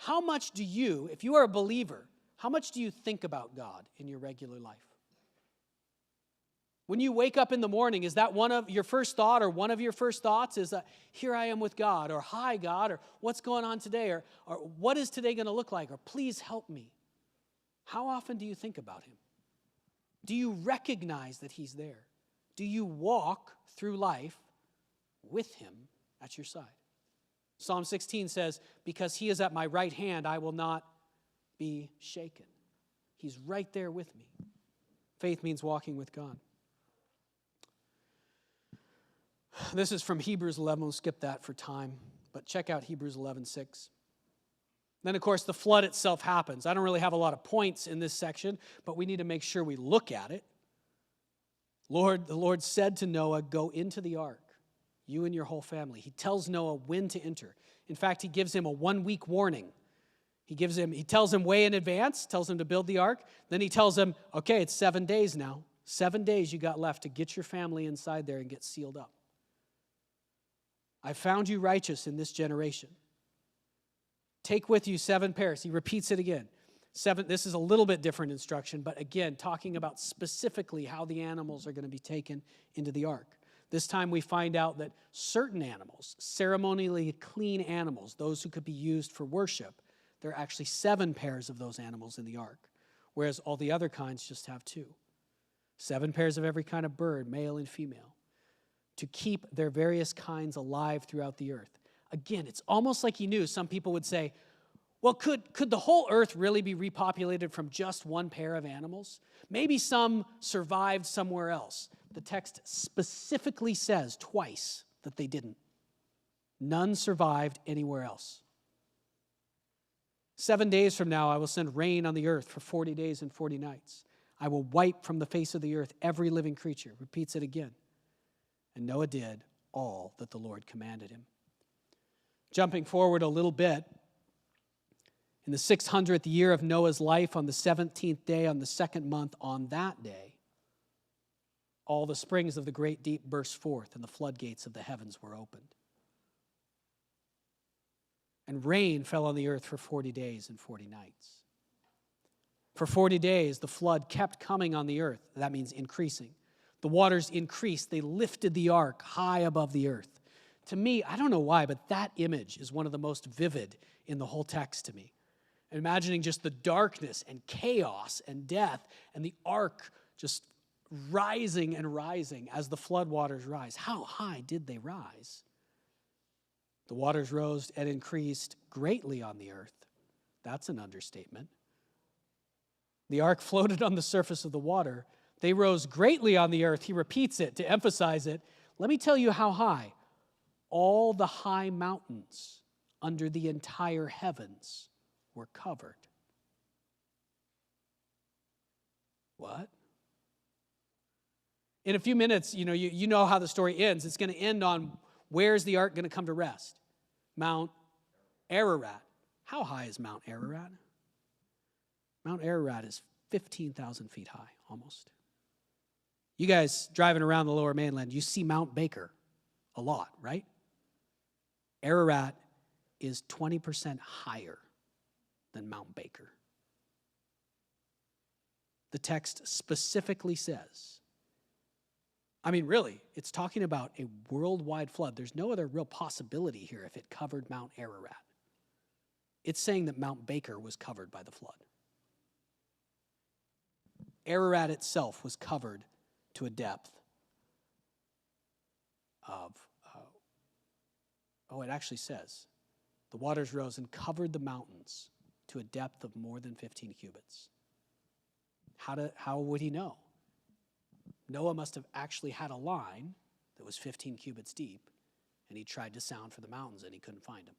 How much do you, if you are a believer, how much do you think about God in your regular life? When you wake up in the morning, is that one of your first thought, or one of your first thoughts is that, here I am with God, or hi God, or what's going on today, or what is today going to look like, or please help me? How often do you think about him? Do you recognize that he's there? Do you walk through life with him at your side? Psalm 16 says, because he is at my right hand, I will not be shaken. He's right there with me. Faith means walking with God. This is from Hebrews 11. We'll skip that for time, but check out Hebrews 11:6. Then, of course, the flood itself happens. I don't really have a lot of points in this section, but we need to make sure we look at it. The Lord said to Noah, go into the ark, you and your whole family. He tells Noah when to enter. In fact, he gives him a 1-week warning. He tells him way in advance, tells him to build the ark. Then he tells him, okay, it's 7 days now. 7 days you got left to get your family inside there and get sealed up. I found you righteous in this generation. Take with you 7 pairs. He repeats it again. 7. This is a little bit different instruction, but again, talking about specifically how the animals are going to be taken into the ark. This time we find out that certain animals, ceremonially clean animals, those who could be used for worship, there are actually 7 pairs of those animals in the ark, whereas all the other kinds just have 2. 7 pairs of every kind of bird, male and female, to keep their various kinds alive throughout the earth. Again, it's almost like he knew. Some people would say, well, could the whole earth really be repopulated from just 1 pair of animals? Maybe some survived somewhere else. The text specifically says twice that they didn't. None survived anywhere else. 7 days from now, I will send rain on the earth for 40 days and 40 nights. I will wipe from the face of the earth every living creature. Repeats it again. And Noah did all that the Lord commanded him. Jumping forward a little bit, in the 600th year of Noah's life, on the 17th day, on the 2nd month, on that day, all the springs of the great deep burst forth, and the floodgates of the heavens were opened. And rain fell on the earth for 40 days and 40 nights. For 40 days, the flood kept coming on the earth. That means increasing. The waters increased. They lifted the ark high above the earth. To me, I don't know why, but that image is one of the most vivid in the whole text to me. Imagining just the darkness and chaos and death and the ark just rising and rising as the flood waters rise. How high did they rise? The waters rose and increased greatly on the earth. That's an understatement. The ark floated on the surface of the water. They rose greatly on the earth. He repeats it to emphasize it. Let me tell you how high. All the high mountains under the entire heavens were covered. What? In a few minutes, you know how the story ends. It's going to end on, where's the ark going to come to rest? Mount Ararat. How high is Mount Ararat? Mount Ararat is 15,000 feet high, almost. You guys driving around the lower mainland, you see Mount Baker a lot, right? Ararat is 20% higher than Mount Baker. The text specifically says, really, it's talking about a worldwide flood. There's no other real possibility here if it covered Mount Ararat. It's saying that Mount Baker was covered by the flood. Ararat itself was covered to a depth of, it actually says, the waters rose and covered the mountains to a depth of more than 15 cubits. How would he know? Noah must have actually had a line that was 15 cubits deep, and he tried to sound for the mountains, and he couldn't find them.